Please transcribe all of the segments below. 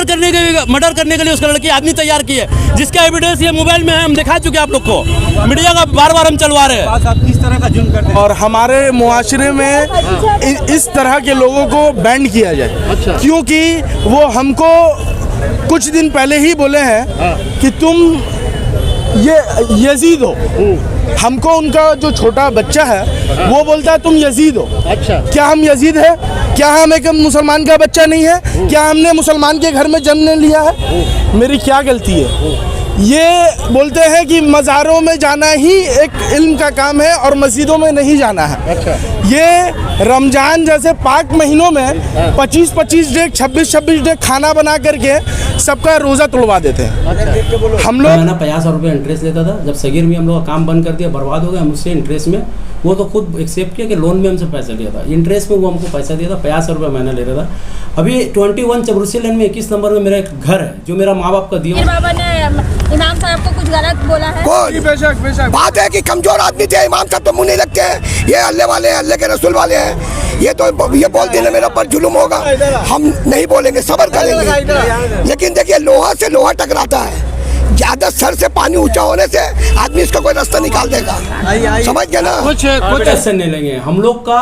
Murder करने के लिए उसका लड़की आदमी तैयार की है, जिसका एविडेंस ये मोबाइल में है, हम दिखा चुके हैं आप लोग को, मीडिया का बार बार हम चलवा रहे हैं। किस तरह का जुल्म करते हैं और हमारे मुआशरे में इस तरह के लोगों को बैन किया जाए। अच्छा। क्योंकि वो हमको कुछ दिन पहले ही बोले हैं कि तुम ये यजीद हो। हमको उनका जो छोटा बच्चा है वो बोलता है तुम यजीद हो। अच्छा। क्या हम यजीद है? क्या हम एक मुसलमान का बच्चा नहीं है? क्या हमने मुसलमान के घर में जन्म लिया है? मेरी क्या गलती है? ये बोलते हैं कि मज़ारों में जाना ही एक इल्म का काम है और मस्जिदों में नहीं जाना है। अच्छा। ये रमजान जैसे पाक महीनों में 25-25 डे 26-26 डे खाना बना करके सबका रोज़ा तोड़वा देते हैं। हम लोग महीना 50 रुपये इंटरेस्ट लेता था। जब सगीर में हम लोग का काम बंद कर दिया, बर्बाद हो गया, हम उससे इंटरेस्ट में, वो तो खुद एक्सेप्ट किया कि लोन में हमसे पैसा लिया था, इंटरेस्ट में वो हमको पैसा दिया था, 50 रुपये महीना ले रहा था। अभी 21 चबरूसी लाइन में 21 नंबर में मेरा एक घर है जो मेरा माँ बाप का दिया। बाबा ने इमाम साहब को कुछ गलत बोला है? बेशक बात है कि कमजोर आदमी थे, इमाम साहब तो मुंह नहीं लगते हैं, ये अल्लाह वाले हैं, अल्लाह के रसूल वाले हैं, ये तो ये बोल देना मेरा पर जुल्म होगा, हम नहीं बोलेंगे, सब्र करेंगे। लेकिन देखिए लोहा से लोहा टकराता है, ज्यादा सर से पानी ऊंचा होने से आदमी इसका कोई रास्ता निकाल देगा, समझ गया ना। कुछ एक्शन नहीं लेंगे हम लोग का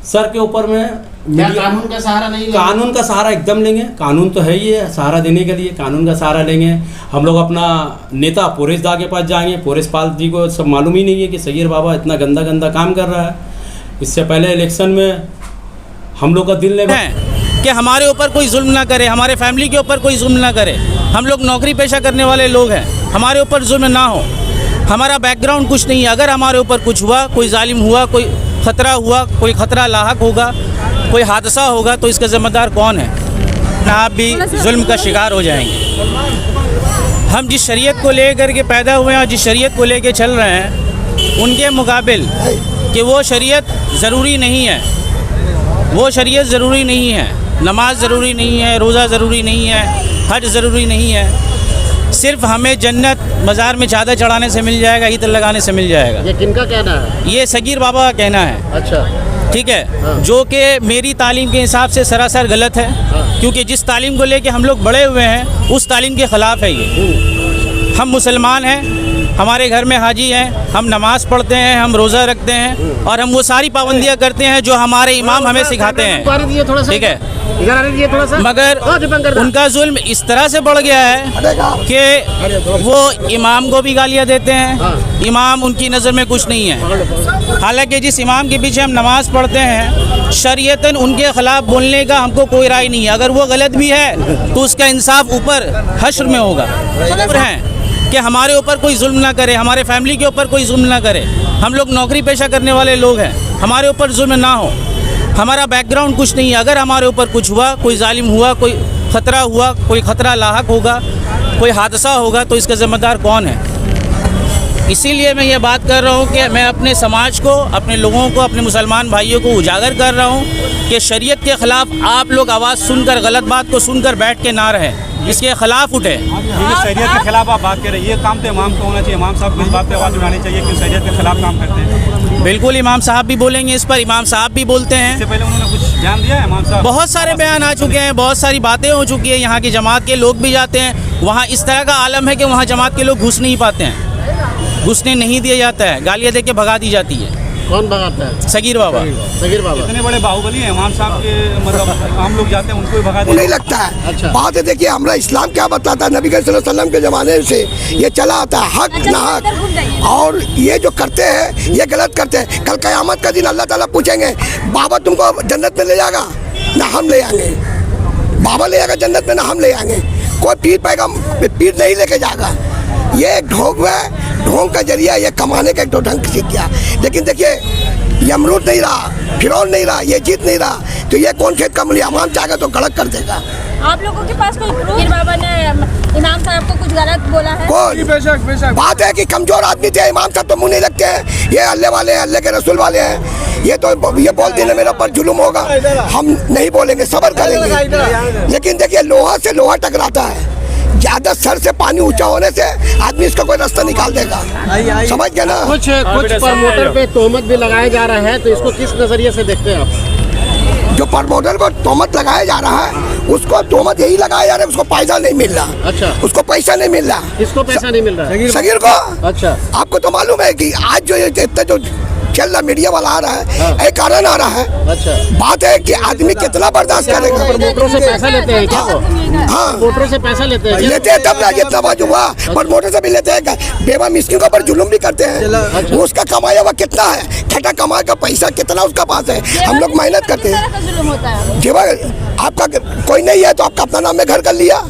सर के ऊपर में। कानून का सहारा नहीं लेंगे? कानून का सहारा एकदम लेंगे, कानून तो है ही है, सहारा देने के लिए कानून का सहारा लेंगे। हम लोग अपना नेता पोरेश दा के पास जाएंगे। पोरेश पाल जी को सब मालूम ही नहीं है कि सगीर बाबा इतना गंदा गंदा काम कर रहा है। इससे पहले इलेक्शन में हम लोग का दिल नहीं कि हमारे ऊपर कोई जुल्म ना करे, हमारे फैमिली के ऊपर कोई जुल्म ना करे। हम लोग नौकरी पेशा करने वाले लोग हैं, हमारे ऊपर जुल्म ना हो। हमारा बैकग्राउंड कुछ नहीं है, अगर हमारे ऊपर कुछ हुआ, कोई जालिम हुआ, कोई ख़तरा हुआ, कोई ख़तरा लाहक होगा, कोई हादसा होगा, तो इसका ज़िम्मेदार कौन है? ना आप भी जुल्म का शिकार हो जाएंगे। हम जिस शरीयत को लेकर के पैदा हुए हैं और जिस शरीयत को लेकर चल रहे हैं, उनके मुकाबिल कि वो शरीयत ज़रूरी नहीं है, वो शरीयत ज़रूरी नहीं है, नमाज ज़रूरी नहीं है, रोज़ा ज़रूरी नहीं है, हज ज़रूरी नहीं है। सिर्फ हमें जन्नत मज़ार में चादर चढ़ाने से मिल जाएगा, ईद लगाने से मिल जाएगा। ये किनका कहना है? ये सगीर बाबा का कहना है। अच्छा। ठीक है। जो कि मेरी तालीम के हिसाब से सरासर गलत है। क्योंकि जिस तालीम को लेके हम लोग बड़े हुए हैं उस तालीम के ख़िलाफ़ है ये। हम मुसलमान हैं, हमारे घर में हाजी हैं, हम नमाज़ पढ़ते हैं, हम रोज़ा रखते हैं और हम वो सारी पाबंदियाँ करते हैं जो हमारे इमाम हमें सिखाते हैं। ठीक है। मगर उनका जुल्म इस तरह से बढ़ गया है कि वो इमाम को भी गालियाँ देते हैं। इमाम उनकी नज़र में कुछ नहीं है। हालांकि जिस इमाम के पीछे हम नमाज़ पढ़ते हैं, शरीयतन उनके ख़िलाफ़ बोलने का हमको कोई राय नहीं है। अगर वो गलत भी है तो उसका इंसाफ ऊपर हश्र में होगा। हैं कि हमारे ऊपर कोई जुल्म ना करे, हमारे फैमिली के ऊपर कोई जुल्म ना करे। हम लोग नौकरी पेशा करने वाले लोग हैं, हमारे ऊपर जुल्म ना हो। हमारा बैकग्राउंड कुछ नहीं है, अगर हमारे ऊपर कुछ हुआ, कोई जालिम हुआ, कोई ख़तरा हुआ, कोई ख़तरा लाहक होगा, कोई हादसा होगा, तो इसका ज़िम्मेदार कौन है? इसीलिए मैं ये बात कर रहा हूँ कि मैं अपने समाज को, अपने लोगों को, अपने मुसलमान भाइयों को उजागर कर रहा हूँ कि शरीयत के ख़िलाफ़ आप लोग आवाज़ सुनकर, गलत बात को सुनकर बैठ के ना रहें, इसके ख़िलाफ़ उठे। शरीयत के खिलाफ आप बात कर रहे हैं, ये काम तो इमाम को होना चाहिए। इमाम साहब को इस बात पे आवाज़ उठानी चाहिए कि शरीयत के खिलाफ काम करते हैं। बिल्कुल, इमाम साहब भी बोलेंगे इस पर, इमाम साहब भी बोलते हैं। इससे पहले उन्होंने कुछ बयान दिया है इमाम साहब? बहुत सारे बयान आ चुके हैं, बहुत सारी बातें हो चुकी है। यहाँ की जमात के लोग भी जाते हैं, वहाँ इस तरह का आलम है कि वहाँ जमात के लोग घुस नहीं पाते हैं, घुसने नहीं दिया जाता है, गालियाँ दे के भगा दी जाती है। कौन भगाता है? सगीर बाबा। सगीर बाबा इतने बड़े बाहुबली हैं इमाम साहब के, मतलब आम लोग जाते हैं उनको भी भगा नहीं लगता है। अच्छा। बात है, देखिए हमारा इस्लाम क्या बताता है, नबी सल्लल्लाहु अलैहि वसल्लम के ज़माने से ये चला आता है, हक ना हक, और ये जो करते हैं ये गलत करते हैं। कल क़यामत का दिन अल्लाह ताला पूछेंगे, बाबा तुमको जन्नत में ले जाएगा ना हम ले आएंगे, बाबा ले जाएगा जन्नत में ना हम ले आएंगे, कोई पीर पैगम पीर नहीं लेके जाएगा। ये एक ढोंग है, ढोंग का जरिया ये कमाने का एक ढंग सीख गया। लेकिन देखिए यमरूद नहीं रहा, फिरौन नहीं रहा, ये जीत नहीं रहा, तो ये कौन खेत का मूल्य इमाम चाहेगा तो गलत कर देगा। आप लोगों के पास कोई प्रूफ? बाबा ने इमाम साहब को कुछ गलत बोला है? कौन? बात है कि कमजोर आदमी थे, इमाम साहब तो मुंह नहीं लगते हैं, ये अल्लाह वाले हैं, अल्लाह के रसूल वाले हैं, ये तो ये बोल देना मेरा पर जुल्म होगा, हम नहीं बोलेंगे, सब्र करेंगे। लेकिन देखिए लोहा से लोहा टकराता है, ज्यादा सर से पानी ऊंचा होने से आदमी इसका कोई रास्ता निकाल देगा, समझ गया ना। कुछ प्रमोटर पे तोहमत भी लगाया जा रहा है, तो इसको किस नजरिए से देखते हैं आप? जो प्रमोटर को तोहमत लगाया जा रहा है उसको तोहमत यही लगाया जा रहा है, उसको पैसा नहीं मिल रहा। अच्छा, उसको पैसा नहीं मिल रहा। किसको पैसा नहीं मिल रहा है? सगीर को। अच्छा, आपको तो मालूम है कि आज जो ये इतना जो चल रहा मीडिया वाला आ रहा है, एक कारण आ रहा है। अच्छा, बात है कि आदमी कितना बर्दाश्त करेगा। प्रमोटरों से पैसा लेते हैं क्या वो? हाँ, प्रमोटरों से पैसा लेते हैं क्या? लेते हैं तब ना जितना बाजू हुआ, प्रमोटर से भी लेते हैं, बेवा मिस्किन के ऊपर जुलूम भी करते हैं। वो उसका कमाया हुआ कितना है, खटा कमाए का पैसा कितना उसका पास है, हम लोग मेहनत करते हैं। जुल्म होता है। जेवा आपका कोई नहीं है तो आपका अपना नाम में घर कर लिया,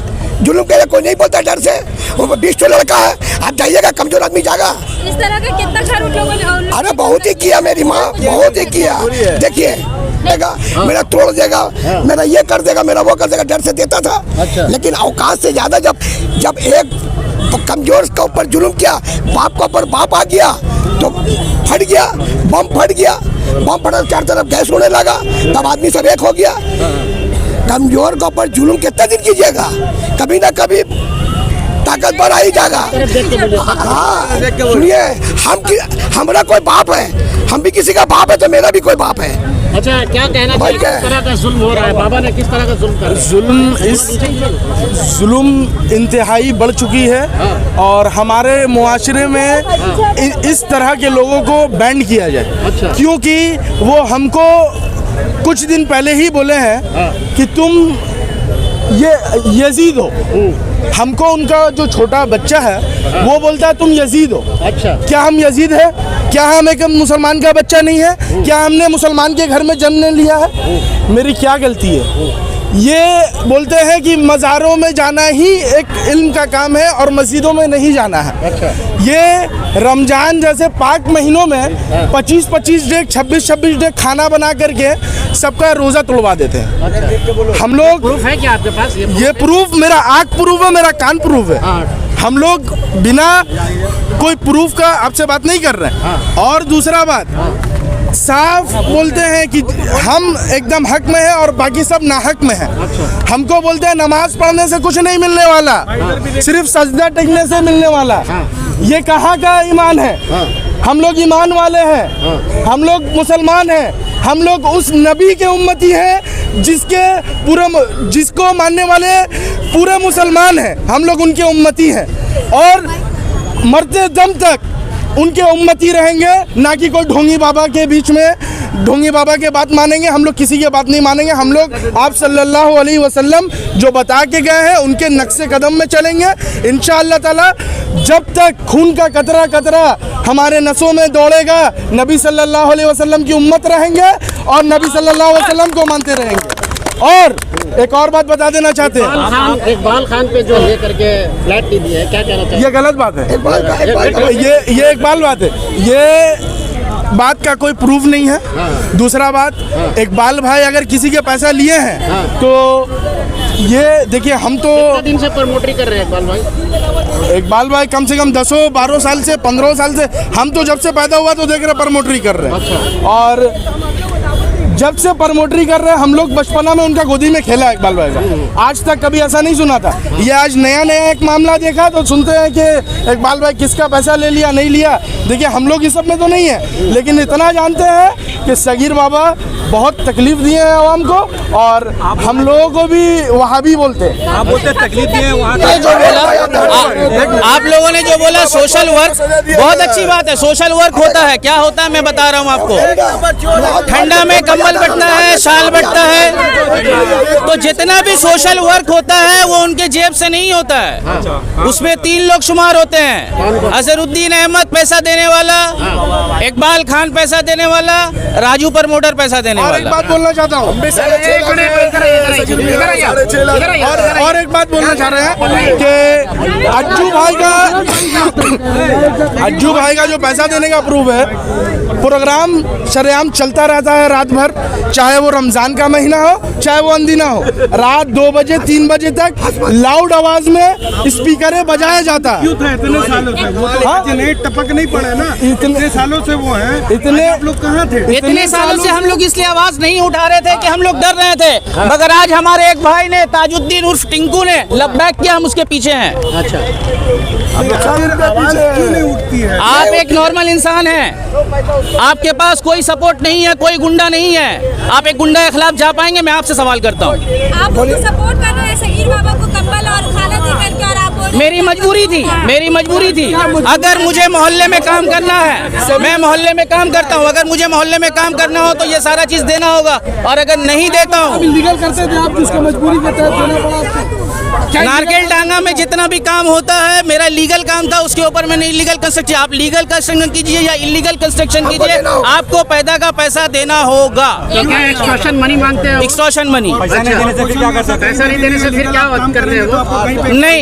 जुलूम के लिए कोई नहीं बोलता डर से। वो 20 तो लड़का है, आप जाइएगा, कमजोर आदमी जाएगा। इस तरह का कितना घर उन लोगों ने अरे बहुत ही किया मेरी माँ, बहुत ही किया। देखिए देगा, मेरा तोड़ देगा, मेरा ये कर देगा, मेरा वो कर देगा, डर से देता था। अच्छा। लेकिन औकात से ज्यादा जब एक कमजोर के ऊपर जुल्म किया, बाप के ऊपर बाप आ गया तो फट गया, बम फट गया, बम फटा, चार तरफ गैस होने लगा, तब आदमी सब एक हो गया। कमजोर के ऊपर जुल्म कितना दिन कीजिएगा, कभी ना कभी ताकतवर आ ही जाएगा। हाँ, सुनिए, हमारा कोई बाप है, हम भी किसी का बाप है तो मेरा भी कोई बाप है। अच्छा, क्या कहना चाहिए, किस तरह का जुल्म हो रहा है? बाबा ने किस तरह का जुल्म करा? जुल्म इंतहाई बढ़ चुकी है और हमारे मुआशरे में इस तरह के लोगों को बैंड किया जाए। अच्छा। क्योंकि वो हमको कुछ दिन पहले ही बोले हैं कि तुम ये यजीद हो। हमको उनका जो छोटा बच्चा है वो बोलता है तुम यजीद हो। अच्छा, क्या हम यजीद है? क्या हम एक मुसलमान का बच्चा नहीं है? क्या हमने मुसलमान के घर में जन्म लिया है? मेरी क्या गलती है? ये बोलते हैं कि मज़ारों में जाना ही एक इल्म का काम है और मस्जिदों में नहीं जाना है। अच्छा, ये रमजान जैसे पाक महीनों में 25-25 डे 26-26 डे खाना बना करके सबका रोज़ा तोड़वा देते हैं। अच्छा, हम लोग प्रूफ है क्या आपके पास? ये प्रूफ, मेरा आँख प्रूफ है, मेरा कान प्रूफ है। हम लोग बिना कोई प्रूफ का आपसे बात नहीं कर रहे हैं। और दूसरा बात, साफ बोलते हैं कि हम एकदम हक में हैं और बाकी सब नाहक में हैं। हमको बोलते हैं नमाज पढ़ने से कुछ नहीं मिलने वाला, सिर्फ सजदा टेकने से मिलने वाला। ये कहाँ का ईमान है? हम लोग ईमान वाले हैं, हम लोग मुसलमान हैं, हम लोग उस नबी के उम्मती हैं जिसको मानने वाले पूरे मुसलमान हैं। हम लोग उनके उम्मती हैं और मरते दम तक उनके उम्मती रहेंगे, ना कि कोई ढोंगी बाबा के बीच में ढोंगी बाबा के बात मानेंगे। हम लोग किसी के बात नहीं मानेंगे। हम लोग आप सल्लल्लाहु अलैहि वसल्लम जो बता के गए हैं उनके नक्शे कदम में चलेंगे इंशाअल्लाह ताला। जब तक खून का कतरा कतरा हमारे नसों में दौड़ेगा, नबी सल्लल्लाहु अलैहि वसल्लम की उम्मत रहेंगे और नबी सल्लल्लाहु अलैहि वसल्लम को मानते रहेंगे। और एक और बात बता देना चाहते हैं, इकबाल खान पे जो लेकर के फ्लैट नहीं दिया है, क्या कहना चाहिए? ये गलत बात है। ये इकबाल बात है, ये बात का कोई प्रूफ नहीं है। दूसरा बात, इकबाल भाई अगर किसी के पैसा लिए हैं तो ये देखिए, हम तो दिन से प्रमोटरी कर रहे हैं इकबाल भाई कम से कम 10-12 साल से 15 साल से, हम तो जब से पैदा हुआ तो देख रहे प्रमोटरी कर रहे हैं। और जब से प्रमोटरी कर रहे हैं, हम लोग बचपना में उनका गोदी में खेला इकबाल भाई का, आज तक कभी ऐसा नहीं सुना था। ये आज नया एक मामला देखा तो सुनते हैं कि इकबाल भाई किसका पैसा ले लिया नहीं लिया। देखिए, हम लोग इस सब में तो नहीं है, लेकिन इतना जानते हैं कि सगीर बाबा बहुत तकलीफ दिए हैं आवाम को और हम लोगों को भी वहाँ भी बोलते हैं। आप बोलते तकलीफ दिए वहाँ आप लोगों ने जो बोला सोशल वर्क, बहुत अच्छी बात है। सोशल वर्क होता है, क्या होता है मैं बता रहा हूँ आपको। ठंडा में कंबल बंटना है, शाल बंटना है, तो जितना भी सोशल वर्क होता है वो उनके जेब से नहीं होता है। उसमें 3 लोग शुमार होते हैं, अजहरुद्दीन अहमद पैसा देने वाला, इकबाल खान पैसा देने वाला, राजू प्रमोटर पैसा देने और एक बात बोलना चाहता हूँ, और एक बात बोलना चाह रहे हैं कि अज्जू भाई का जो पैसा देने का प्रूफ है, प्रोग्राम शरेआम चलता रहता है रात भर, चाहे वो रमजान का महीना हो चाहे वो अंदीना हो। रात 2 बजे 3 बजे तक लाउड आवाज में स्पीकरें बजाया जाता है। इतने सालों से वो तो टपक नहीं पड़े ना, इतने सालों से वो हैं, इतने आप लोग कहाँ थे? इतने सालों से हम लोग इसलिए आवाज नहीं उठा रहे थे कि हम लोग डर रहे थे, मगर आज हमारे एक भाई ने, ताजुद्दीन उर्फ टिंकू ने लबैक किया, हम उसके पीछे हैं। अच्छा, क्यों नहीं उठती है? आप एक नॉर्मल इंसान हैं, आपके पास कोई सपोर्ट नहीं है, कोई गुंडा नहीं है, है। आप एक गुंडा के खिलाफ जा पाएंगे? मैं आपसे सवाल करता हूँ। आप उनको सपोर्ट कर रहे हैं सगीर बाबा को कंबल और खाना दे करके, और आप बोल रहे हैं मेरी मजबूरी थी, मेरी मजबूरी थी। अगर मुझे मोहल्ले में काम करना है, मैं मोहल्ले में काम करता हूँ। अगर मुझे मोहल्ले में काम करना हो तो ये सारा चीज़ देना होगा, और अगर नहीं देता हूँ, लीगल करते थे आप, किसको मजबूरी के तहत देना पड़ा आपको? नारकेल डांगा में जितना भी काम होता है मेरा लीगल काम था, उसके ऊपर मैंने इलीगल कंस्ट्रक्शन। आप लीगल कंस्ट्रक्शन कीजिए या इलीगल कंस्ट्रक्शन कीजिए, आपको पैदा का पैसा देना होगा। तो क्या एक्सटॉर्शन मनी मांगते हैं? एक्सटॉर्शन मनी पैसा नहीं देने से फिर क्या कर सकते हैं? पैसा नहीं देने से फिर क्या कर रहे हो? नहीं,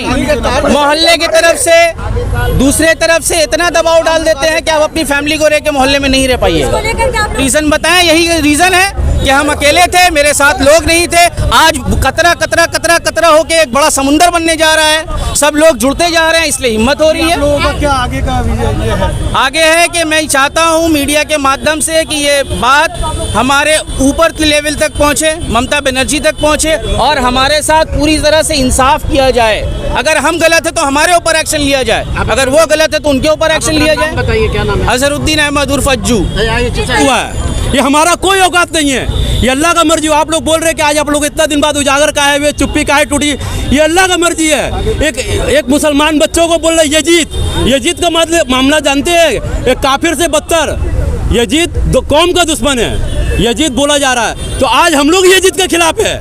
मोहल्ले की तरफ से दूसरे तरफ से इतना दबाव डाल देते हैं कि आप अपनी फैमिली को रह के मोहल्ले में नहीं रह पाइए। इसको लेकर के आप लोग रीजन बताएं। यही रीजन है कि हम अकेले थे, मेरे साथ लोग नहीं थे। आज कतरा कतरा कतरा कतरा होके एक बड़ा समुंदर बनने जा रहा है, सब लोग जुड़ते जा रहे हैं, इसलिए हिम्मत हो रही है। लोगों का क्या आगे का विजन ये है? आगे है कि मैं चाहता हूं मीडिया के माध्यम से कि ये बात हमारे ऊपर की लेवल तक पहुंचे, ममता बनर्जी तक पहुंचे, और हमारे साथ पूरी तरह से इंसाफ किया जाए। अगर हम गलत है तो हमारे ऊपर एक्शन लिया जाए, अगर वो गलत है तो उनके ऊपर एक्शन लिया जाए। बताइए क्या नाम है? अजहरुद्दीन अहमद उर्फ अज्जू। हुआ है। ये हमारा कोई औकात नहीं है, ये अल्लाह का मर्जी। आप लोग बोल रहे हैं कि आज आप लोग इतना दिन बाद उजागर का है, वे चुप्पी का है टूटी, ये अल्लाह का मर्जी है। एक मुसलमान बच्चों को बोल रहे यजीद का मतलब मामला जानते हैं? एक काफिर से बदतर यजीद कौम का दुश्मन है, यजीद बोला जा रहा है। तो आज हम लोग यजीद के खिलाफ है,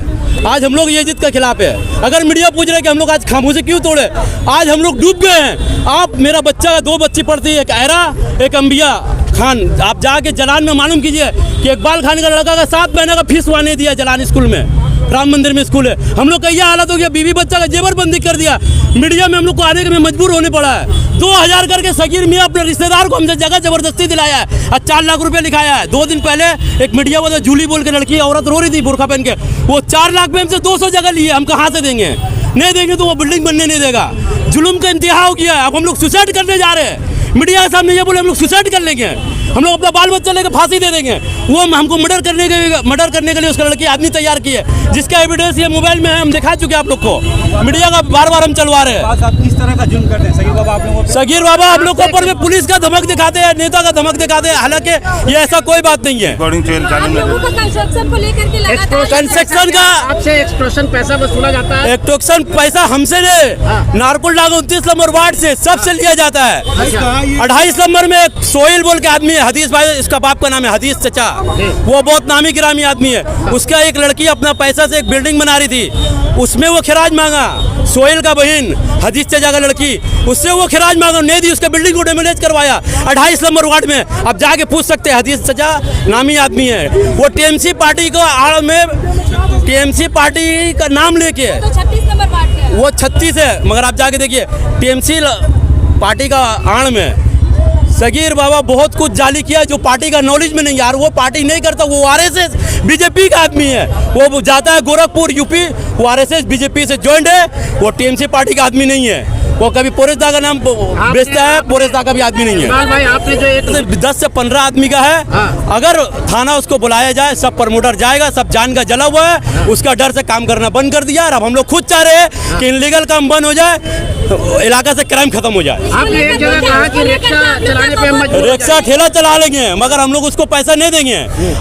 आज हम लोग यजीद के खिलाफ है। अगर मीडिया पूछ रहे हैं कि हम लोग आज खामोशी क्यों तोड़े, आज हम लोग डूब गए हैं। आप मेरा बच्चा 2 बच्ची पढ़ती है, एक ऐरा एक अंबिया खान। आप जाके जलान में मालूम कीजिए कि इकबाल खान का लड़का का 7 महीने का फीस वहाँ नहीं दिया जलान स्कूल में, राम मंदिर में स्कूल है। हम लोग का यह हालत हो गया, बीवी बच्चा का जेबरबंदी कर दिया। मीडिया में हम लोग को आने में मजबूर होने पड़ा है। 2000 करके सगीर मियां अपने रिश्तेदार को हमसे जगह जबरदस्ती दिलाया है और 4 लाख रुपए लिखाया है। 2 दिन पहले एक मीडिया वाला जूली बोल के लड़की औरत रो रही थी बुरखा पहन के, वो 4 लाख में हमसे 200 जगह लिए। हम कहाँ से देंगे? नहीं देंगे तो वो बिल्डिंग बनने नहीं देगा। जुल्म का इंतहा हो गया है। अब हम लोग सुसाइड करने जा रहे हैं, मीडिया के सामने ये बोले हम लोग सुसाइड कर लेंगे, हम लोग अपना बाल बच्चा लेकर फांसी दे देंगे। वो हमको मर्डर करने के लिए उसका लड़की आदमी तैयार की है, जिसका एविडेंस ये मोबाइल में है, हम दिखा चुके हैं आप लोग को। मीडिया का बार हम चलवा रहे हैं। आप किस तरह का जुल्म करते हैं सगीर बाबा आप लोगों पे? सगीर बाबा हम लोग को ऊपर में पुलिस का धमक दिखाते हैं, नेता का धमक दिखाते हैं, हालांकि ये ऐसा कोई बात नहीं है। आप लोगों को कंस्ट्रक्शन को लेकर के लगातार कंस्ट्रक्शन का आपसे एक्सटॉर्शन पैसा वसूला जाता है? एक्सटॉर्शन पैसा हमसे नहीं, नारकुल डागा 29 नंबर वार्ड से सबसे लिया जाता है। 28 नंबर में एक सोहेल बोल के आदमी है, हदीस भाई इसका बाप का नाम है, हदीस चचा, वो बहुत नामी गिरामी आदमी है। उसका एक लड़की अपना पैसा से एक बिल्डिंग बना रही थी, उसमें वो खिराज मांगा। सोहेल का बहन हदीस चचा का लड़की, उससे वो खिराज मांगा, नहीं दी, उसका बिल्डिंग को डैमेज करवाया 28 नंबर वार्ड में। आप जाके पूछ सकते हैं, हदीस चचा नामी आदमी है। वो टीएमसी पार्टी को आड़ में, टीएमसी पार्टी का नाम लेके, तो 36 नंबर वार्ड के वो 36 है, मगर आप जाके देखिए टीएमसी पार्टी का आड़ में सगीर बाबा बहुत कुछ जाली किया जो पार्टी का नॉलेज में नहीं। यार वो पार्टी नहीं करता, वो आरएसएस बीजेपी का आदमी है। वो जाता है गोरखपुर यूपी, वो आरएसएस बीजेपी से ज्वाइंट है, वो टीएमसी पार्टी का आदमी नहीं है। वो कभी पोरेस्दा का नाम बेचता है, पोरेस्दा का भी आदमी नहीं है। भाई आपने जो एक 10 से 15 आदमी का है। अगर थाना उसको बुलाया जाए, सब प्रमोटर जाएगा, सब जान का जला हुआ है, उसका डर से काम करना बंद कर दिया। और अब हम लोग खुद चाह रहे हैं कि इनलीगल काम बंद हो जाए, इलाका से क्राइम खत्म हो जाए। आपने एक जगह कहा कि रिक्शा चलाने पे हम मजबूर हो रिक्शा ठेला चला लेंगे, मगर हम लोग उसको पैसा नहीं देंगे।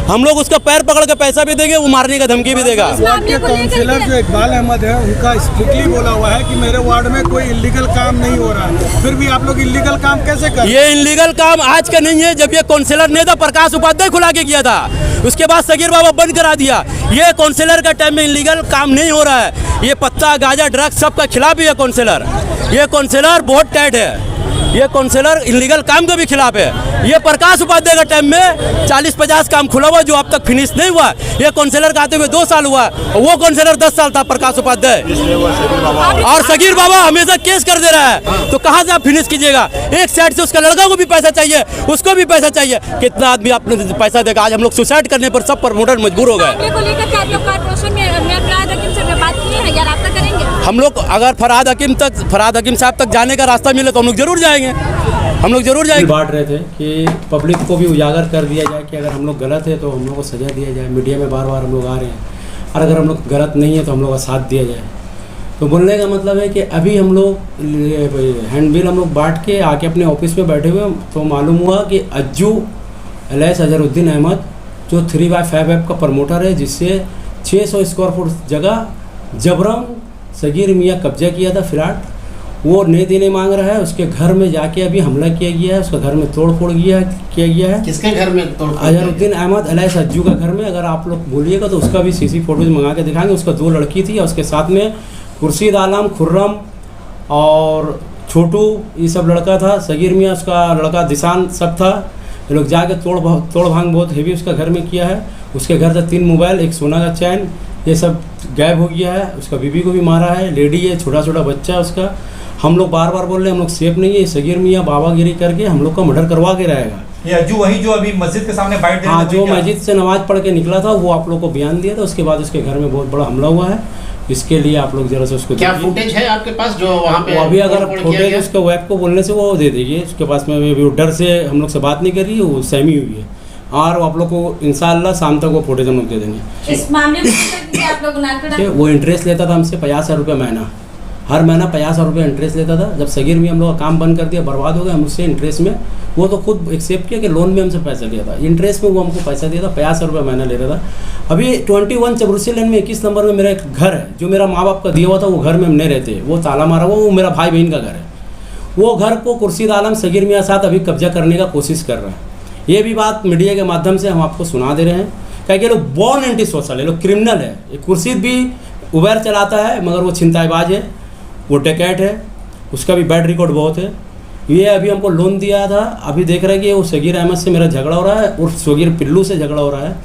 हम लोग उसका पैर पकड़ के पैसा भी देंगे, वो मारने का धमकी भी देगा। वार्ड के काउंसिलर जो इकबाल अहमद है, उनका स्ट्रिक्टली बोला हुआ है कि मेरे वार्ड में कोई इलीगल काम नहीं हो रहा है, फिर भी आप लोग इलीगल काम कैसे कर? ये इलीगल काम आज का नहीं है, जब ये काउंसिलर नेता प्रकाश उपाध्याय खुला के किया था, उसके बाद सगीर बाबा बंद करा दिया। ये काउंसिलर का टाइम में इलीगल काम नहीं हो रहा है। ये पत्ता गांजा ड्रग्स सबका खिलाफ ही है काउंसिलर। ये काउंसिलर बहुत टाइट है, ये काउंसिलर इलीगल काम के भी खिलाफ है। ये प्रकाश उपाध्याय का टाइम में 40-50 काम खुला हुआ जो अब तक फिनिश नहीं हुआ। ये काउंसिलर का आते हुए 2 साल हुआ, वो काउंसिलर 10 साल था प्रकाश उपाध्याय। और सगीर बाबा हमेशा केस कर दे रहा है, तो कहाँ से आप फिनिश कीजिएगा? एक साइड से उसका लड़का को भी पैसा चाहिए, उसको भी पैसा चाहिए, कितना आदमी आपने पैसा देगा? आज हम लोग सुसाइड करने पर सब प्रमोटर मजबूर हो गए। को लेकर के आप लोग कॉर्पोरेशन में फरहाद हकीम से बात किए हैं या रास्ता करेंगे? हम लोग अगर फरहाद हकीम साहब तक जाने का रास्ता मिले तो हम लोग जरूर जाएंगे, हम लोग जरूर जाएंगे। बांट रहे थे कि पब्लिक को भी उजागर कर दिया जाए कि अगर हम लोग गलत है तो हम लोग को सजा दिया जाए। मीडिया में बार हम लोग आ रहे हैं, और अगर हम लोग गलत नहीं है तो हम लोग का साथ दिया जाए। तो बोलने का मतलब है कि अभी हम लोग हैंडबिल हम लोग बांट के आके अपने ऑफिस में बैठे हुए, तो मालूम हुआ कि अज्जू अजहरुद्दीन अहमद जो 3/5 का प्रमोटर है, जिससे 600 स्क्वायर फुट जगह जबरन सगीर मियाँ कब्जा किया था फ्लैट, वो नहीं देने मांग रहा है। उसके घर में जाके अभी हमला किया गया है, उसका घर में तोड़ फोड़ किया गया है। किसके घर में तोड़? अजहरुद्दीन अहमद अलाई सज्जू का घर में। अगर आप लोग बोलिएगा तो उसका भी सीसी फोटोज मंगा के दिखाएंगे। उसका 2 लड़की थी और उसके साथ में खुर्शीद आलम, खुर्रम और छोटू, ये सब लड़का था। सगीर मियाँ उसका लड़का दिशान सब था। ये लोग जाके तोड़ भांग बहुत हेवी उसका घर में किया है। उसके घर से 3 मोबाइल, एक सोना का चैन, ये सब गायब हो गया है। उसका बीवी को भी मारा है, लेडी है, छोटा छोटा बच्चा है उसका। हम लोग बार बार बोल रहे हैं हम लोग सेफ नहीं है। सगीर मियाँ बाबागिरी करके हम लोग का मर्डर करवा के रहेगा। ये अज्जू वही जो अभी मस्जिद के सामने बाइट दे रहे हाँ, थे, जो वही क्या? मस्जिद से नमाज पढ़ के निकला था वो आप लोग को बयान दिया था। उसके बाद उसके घर में बहुत बड़ा हमला हुआ है। इसके लिए आप लोग जरा से उसको क्या देखिए। फुटेज है आपके पास जो वहाँ पे? वो अभी अगर तोड़-फोड़ किया फुटेज गया? उसके वेब को बोलने से वो दे देगी। उसके पास में अभी डर से हम लोग से बात नहीं कर रही है, वो सहमी हुई है। और आप लोग को इंशाल्लाह शाम तक वो फुटेज हम लोग दे देंगे। इस मामले में आप लोग नारकोटिक्स वो इंटरेस्ट लेता था हमसे 50,000 रुपये महीना, हर महीना 50,000 रुपये इंटरेस्ट लेता था। जब सगीर में हम लोग का काम बंद कर दिया, बर्बाद हो गया, हम उससे इंटरेस्ट में, वो तो खुद एक्सेप्ट किया कि लोन में हमसे पैसा लिया था, इंटरेस्ट में वो हमको पैसा दिया था, 50,000 रुपये महीना ले रहा था। अभी 21 चबरूसी लेन में 21 नंबर में मेरा एक घर है जो मेरा माँ बाप का दिया हुआ था। वो घर में हम नहीं रहते, वो ताला मारा हुआ, वो मेरा भाई बहन का घर है। वो घर को खुर्शीद आलम सगीर मियाँ साथ अभी कब्जा करने का कोशिश कर रहा है। ये भी बात मीडिया के माध्यम से हम आपको सुना दे रहे हैं। क्या कि लोग बॉर्न एंटी सोशल है, लोग क्रिमिनल है। ये खुर्शीद भी उबेर चलाता है मगर वो छिनताईबाज है, वो डकैत है, उसका भी बैड रिकॉर्ड बहुत है। ये अभी हमको लोन दिया था, अभी देख रहे हैं कि वो सगीर अहमद से मेरा झगड़ा हो रहा है और सगीर पिल्लू से झगड़ा हो रहा है,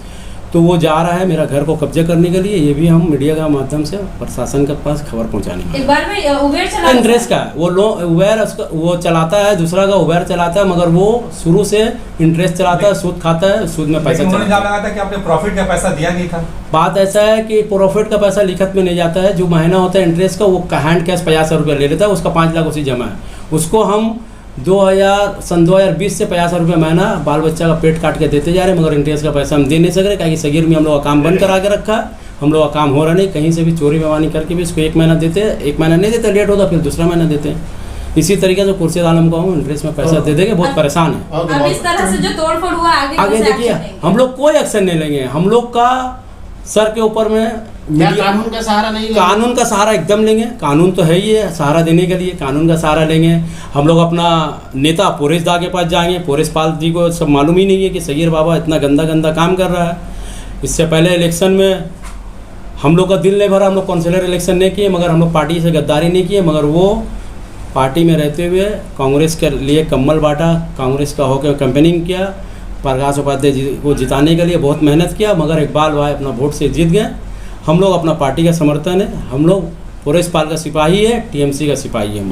तो वो जा रहा है मेरा घर को कब्जा करने के लिए। ये भी हम मीडिया के माध्यम से प्रशासन के पास खबर पहुंचाने एक बार में उबेर चला इंटरेस्ट का है। वो उबेर वो चलाता है, दूसरा का उबेर चलाता है, मगर वो शुरू से इंटरेस्ट चलाता है, सूद खाता है, सूद में पैसा लेकिन उन्होंने चलाता है। इल्जाम लगाया था कि आपने प्रॉफिट का पैसा दिया नहीं था। बात ऐसा है कि प्रॉफिट का पैसा लिखत में नहीं जाता है, जो महीना होता है इंटरेस्ट का वो हैंड कैश 50,000 रुपये ले लेता है, उसका 5 लाख उसी जमा है। उसको हम 2020 से 50,000 रुपये महीना बाल बच्चा का पेट काट के देते जा रहे हैं, मगर इंटरेस्ट का पैसा हम दे नहीं सक रहे। क्योंकि सगीर में हम लोग का काम बंद करा के रखा है, हम लोग का काम हो रहा नहीं। कहीं से भी चोरी बेमानी करके भी इसको 1 महीना देते हैं, 1 महीना नहीं देते, लेट होता फिर दूसरा महीना देते हैं। इसी तरीके से खुर्शीद आलम को हम इंटरेस्ट में पैसा दे देंगे, बहुत परेशान है। अब इस तरह से जो तोड़फोड़ हुआ आगे देखिए, हम लोग कोई एक्शन नहीं लेंगे। हम लोग का सर के ऊपर में क्या कानून का सहारा नहीं लेंगे? कानून का सहारा एकदम लेंगे। कानून तो है ही है, सहारा देने के लिए कानून का सहारा लेंगे। हम लोग अपना नेता पोरेश दा के पास जाएंगे। पोरेश पाल जी को सब मालूम ही नहीं है कि सगीर बाबा इतना गंदा काम कर रहा है। इससे पहले इलेक्शन में हम लोग का दिल नहीं भरा, हम लोग काउंसिलर इलेक्शन नहीं किए, मगर हम लोग पार्टी से गद्दारी नहीं किए, मगर वो पार्टी में रहते हुए कांग्रेस के लिए कम्बल बांटा, कांग्रेस का होकर कैंपेनिंग किया, प्रकाश उपाध्याय जी को जिताने के लिए बहुत मेहनत किया, मगर इकबाल भाई अपना वोट से जीत गए। हम लोग अपना पार्टी का समर्थन है, हम लोग पोरेश पाल का सिपाही है, टीएमसी का सिपाही है।